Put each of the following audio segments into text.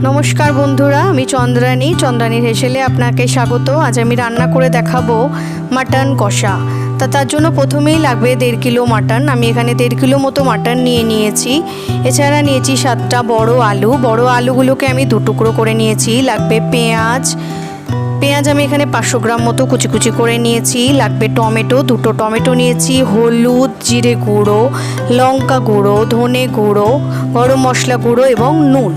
नमस्कार बंधुरा आमी चंद्रानी हेशेले आपनाके स्वागत। आज आमी रान्ना करे देखाबो मटन कषा। तार जोन्नो प्रथमेई लागबे 1.5 किलो मटन। आमी एखाने 1.5 किलो मतो मटन निये नियेछि। एछाड़ा नियेछि 7टा बड़ो आलू। बड़ो आलूगुलोके आमी 2 टुकरो करे नियेछि। लागबे पेঁয়াজ आमी एखाने 500 ग्राम मतो कुचि कुचि करे नियेछि। लागबे टमेटो, 2টো टमेटो नियेछि। हलुद, जिरे गुঁড়ো, लंका गुঁড়ো, धने गुঁড়ো, गरम मशला गुঁড়ো एबं नुन।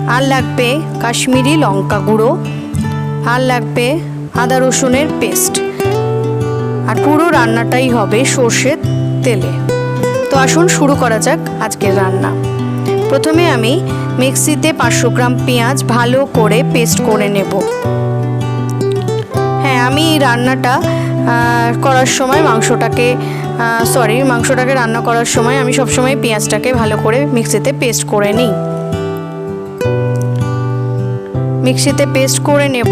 আর লাগবে কাশ্মীরি লঙ্কা গুঁড়ো, আর লাগবে আদা রসুনের পেস্ট। আর পুরো রান্নাটাই হবে সরষের তেলে। তো আসুন শুরু করা যাক আজকের রান্না। প্রথমে আমি মিক্সিতে 500 গ্রাম পেঁয়াজ ভালো করে পেস্ট করে নেব। হ্যাঁ, আমি রান্নাটা করার সময় মাংসটাকে রান্না করার সময় আমি সবসময় পেঁয়াজটাকে ভালো করে মিক্সিতে পেস্ট করে নিই। मिक्सिते पेस्ट करे नेब।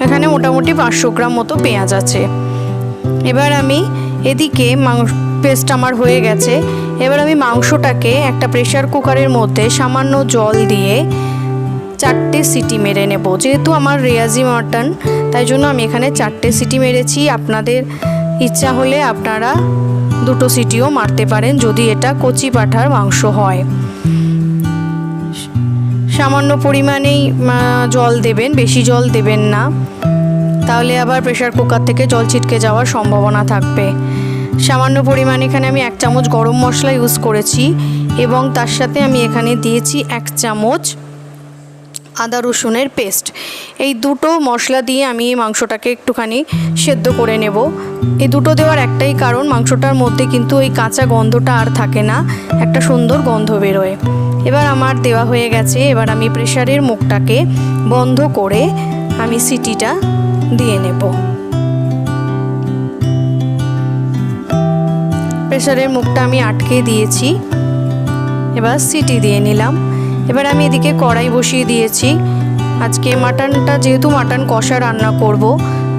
एखाने मोटामुटी 500 ग्राम मतो पेঁয়াজ आछे। एबार आमी एदिके पेस्ट आमार हये गेछे। एबार आमी मांसटाके एकटा प्रेसार कुकारेर मধ্যে सामान्य जल दिए 4টে सीटी मेरे नेब। जेहेतु आमार रेयाजी मटन ताई जोन्नो आमी एखाने 4টে सीटी मेरेछि। आपनादेर इच्छा होले आपनारा 2টো सीटिओ मारते पारेन जोदि एटा कचि पाठार मांस हय। सामान्य परिमाणेई जल देবেন, बेशी जल देবেন ना, ताहले आबार प्रेसार कुकार থেকে जल ছিটকে যাওয়ার সম্ভাবনা থাকবে। सामान्य परिमाणे এখানে আমি 1 চামচ গরম মশলা ইউজ করেছি এবং তার সাথে আমি এখানে দিয়েছি 1 চামচ আদা রসুনের পেস্ট। এই দুটো মশলা দিয়ে আমি এই মাংসটাকে একটুখানি সেদ্ধ করে নেব। এই দুটো দেওয়ার একটাই কারণ, মাংসটার মধ্যে কিন্তু ওই কাঁচা গন্ধটা আর থাকে না, একটা সুন্দর গন্ধ বেরোয়। এবার আমার দেওয়া হয়ে গেছে। এবার আমি প্রেসারের মুখটাকে বন্ধ করে আমি সিটিটা দিয়ে নেব। প্রেসারের মুখটা আমি আটকে দিয়েছি। এবার সিটি দিয়ে নিলাম। এবার আমি এদিকে কড়াই বসিয়ে দিয়েছি। আজকে মাটনটা যেহেতু মাটন কষা রান্না করব,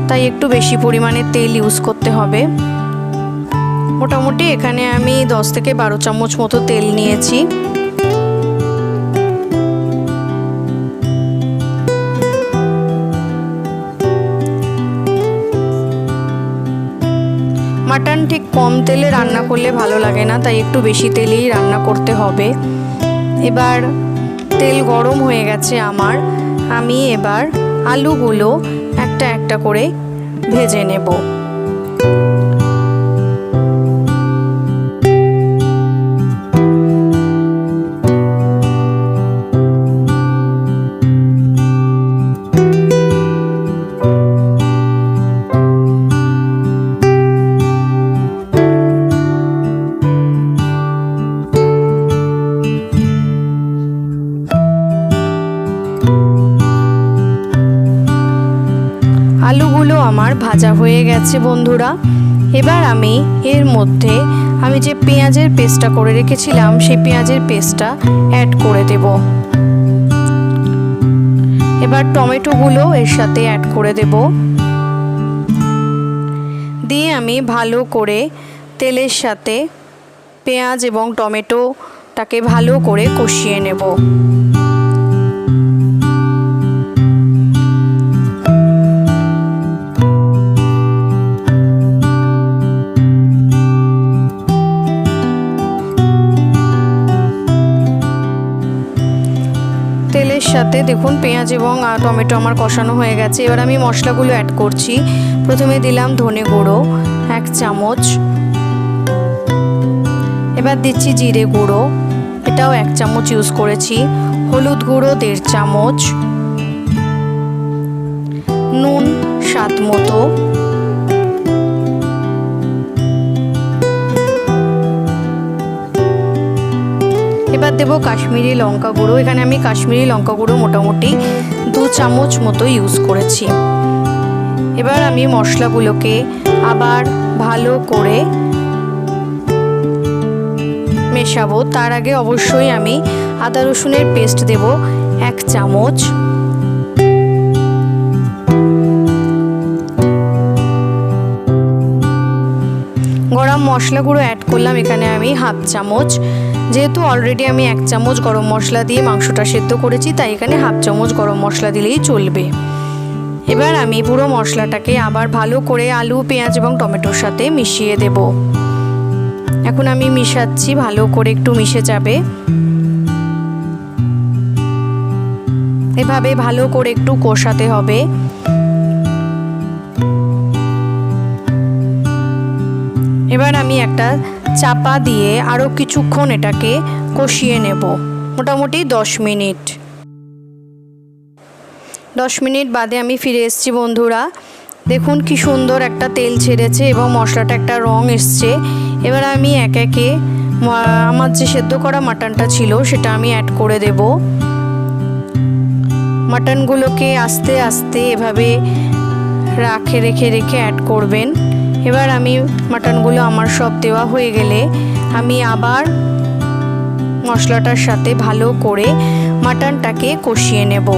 তাই একটু বেশি পরিমাণে তেল ইউজ করতে হবে। মোটামুটি এখানে আমি 10 থেকে 12 চামচ মতো তেল নিয়েছি। মাটন ঠিক কম তেলে রান্না করলে ভালো লাগে না, তাই একটু বেশি তেলেই রান্না করতে হবে। এবার তেল গরম হয়ে গেছে আমার। আমি এবার আলুগুলো একটা একটা করে ভেজে নেব। আলুগুলো আমার ভাজা হয়ে গেছে বন্ধুরা। এবার আমি এর মধ্যে আমি যে পেঁয়াজের পেস্টটা করে রেখেছিলাম সেই পেঁয়াজের পেস্টটা অ্যাড করে দেব। এবার টমেটোগুলো এর সাথে অ্যাড করে দেব। দিয়ে আমি ভালো করে তেলের সাথে পেঁয়াজ এবং টমেটোটাকে ভালো করে কষিয়ে নেব। তেলের সাথে দেখুন পেঁয়াজ এবং টমেটো আমার কষানো হয়ে গেছে। এবার আমি মশলাগুলো অ্যাড করছি। প্রথমে দিলাম ধনে গুঁড়ো 1 চামচ। এবার দিচ্ছি জিরে গুঁড়ো, এটাও 1 চামচ ইউজ করেছি। হলুদ গুঁড়ো 1.5 চামচ, নুন স্বাদ মতো, এবার দেব কাশ্মীরি লঙ্কা গুঁড়ো। এখানে আমি কাশ্মীরি লঙ্কা গুঁড়ো মোটামুটি 2 চামচ মতো ইউজ করেছি। এবার আমি মশলাগুলোকে আবার ভালো করে মেশাবো। তার আগে অবশ্যই আমি আদা রসুনের পেস্ট দেব 1 চামচ। গরম মশলা গুঁড়ো অ্যাড করলাম এখানে আমি 1/2 চামচ। যেহেতু অলরেডি আমি 1 চামচ গরম মশলা দিয়ে মাংসটা সেদ্ধ করেছি, তাই এখানে হাফ চামচ গরম মশলা দিলেই চলবে। এবার আমি পুরো মশলাটাকে আবার ভালো করে আলু, পেঁয়াজ এবং টমেটোর সাথে মিশিয়ে দেব। এখন আমি মিশাচ্ছি, ভালো করে একটু মিশে যাবে। এভাবে ভালো করে একটু কষাতে হবে। এবার আমি একটা চাপা দিয়ে আরও কিছুক্ষণ এটাকে কষিয়ে নেব, মোটামুটি 10 মিনিট। 10 মিনিট বাদে আমি ফিরে এসেছি বন্ধুরা। দেখুন কি সুন্দর একটা তেল ছেড়েছে এবং মশলাটা একটা রং এসছে। এবার আমি একে একে আমার যে সেদ্ধ করা মাটনটা ছিল সেটা আমি অ্যাড করে দেব। মাটনগুলোকে আস্তে আস্তে এভাবে রেখে অ্যাড করবেন। এবার আমি মাটনগুলো আমার সব দেওয়া হয়ে গেলে আমি আবার মশলাটার সাথে ভালো করে মাটনটাকে কষিয়ে নেব।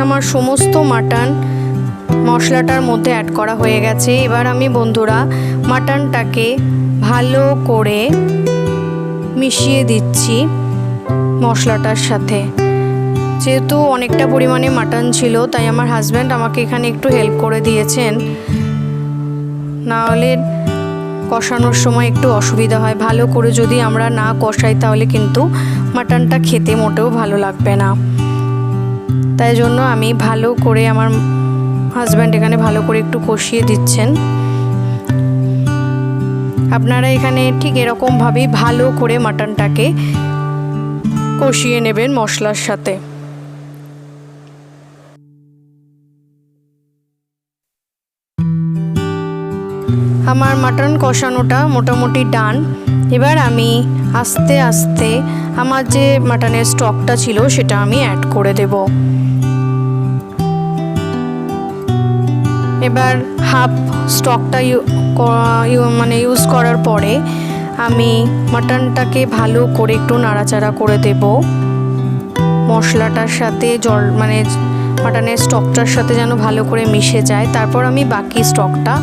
আমার সমস্ত মাটন মশলাটার মধ্যে অ্যাড করা হয়ে গেছে। এবার আমি বন্ধুরা মাটনটাকে ভালো করে মিশিয়ে দিচ্ছি মশলাটার সাথে। যেহেতু অনেকটা পরিমাণে মাটন ছিল, তাই আমার হাজব্যান্ড আমাকে এখানে একটু হেল্প করে দিয়েছেন, না হলে কষানোর সময় একটু অসুবিধা হয়। ভালো করে যদি আমরা না কষাই তাহলে কিন্তু মাটনটা খেতে মোটেও ভালো লাগবে না। তাই জন্য আমি ভালো করে, আমার হাজব্যান্ড এখানে ভালো করে একটু কষিয়ে দিচ্ছেন। আপনারা এখানে ঠিক এরকমভাবেই ভালো করে মাটনটাকে কষিয়ে নেবেন মশলার সাথে। আমার মাটন কষানোটা মোটামুটি ডান। এবার আমি আস্তে আস্তে আমার যে মাটনের স্টকটা ছিল সেটা আমি অ্যাড করে দেব। এবার হাফ স্টকটা ইউজ করার পরে আমি মাটনটাকে ভালো করে একটু নাড়াচাড়া করে দেব মশলাটার সাথে, মাটনের স্টকটার সাথে যেন ভালো করে মিশে যায়। তারপর আমি বাকি স্টকটা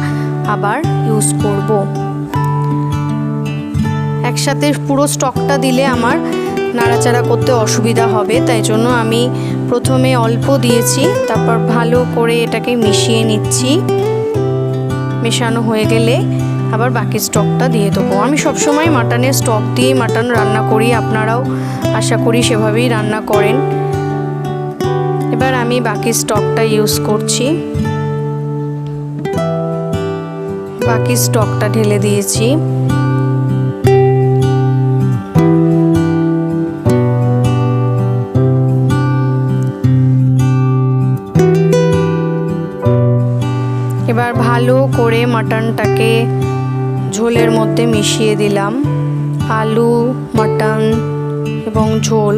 আবার ইউজ করব। একসাথে পুরো স্টকটা দিলে আমার নাড়াচাড়া করতে অসুবিধা হবে, তাই জন্য আমি প্রথমে অল্প দিয়েছি, তারপর ভালো করে এটাকে মিশিয়ে নিচ্ছি। মেশানো হয়ে গেলে আবার বাকি স্টকটা দিয়ে দেবো। আমি সবসময় মাটনের স্টক দিয়ে মাটন রান্না করি, আপনারাও আশা করি সেভাবেই রান্না করেন। এবার আমি বাকি স্টকটা ইউজ করছি। বাকি স্টকটা ঢেলে দিয়েছি। এবার ভালো করে মাটনটাকে ঝোলের মধ্যে মিশিয়ে দিলাম। আলু, মাটন এবং ঝোল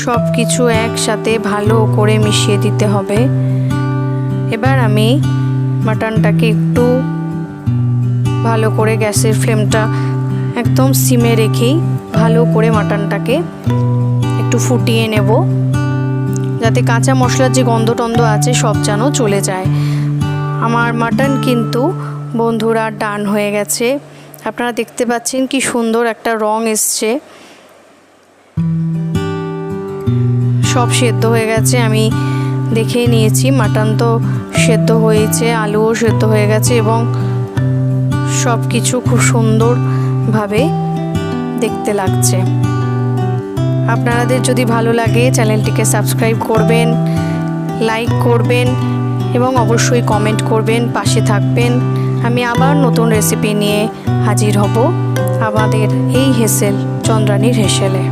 সব কিছু একসাথে ভালো করে মিশিয়ে দিতে হবে। এবার আমি মাটনটাকে একটু ভালো করে গ্যাসের ফ্লেমটা একদম সিমে রেখেই ভালো করে মাটনটাকে একটু ফুটিয়ে নেব, যাতে কাঁচা মশলার যে গন্ধ টন্ধ আছে সব যেন চলে যায়। আমার মাটন কিন্তু বন্ধুরা ডান হয়ে গেছে। আপনারা দেখতে পাচ্ছেন কি সুন্দর একটা রং এসছে। সব সেদ্ধ হয়ে গেছে, আমি দেখে নিয়েছি। মাটন তো সেদ্ধ হয়েছে, আলুও সেদ্ধ হয়ে গেছে এবং সব কিছু খুব সুন্দরভাবে দেখতে লাগছে। আপনাদের যদি ভালো লাগে চ্যানেলটিকে সাবস্ক্রাইব করবেন, লাইক করবেন এবং অবশ্যই কমেন্ট করবেন, পাশে থাকবেন। আমি আবার নতুন রেসিপি নিয়ে হাজির হব আমাদের এই হেসেল, চন্দ্রানীর হেসেলে।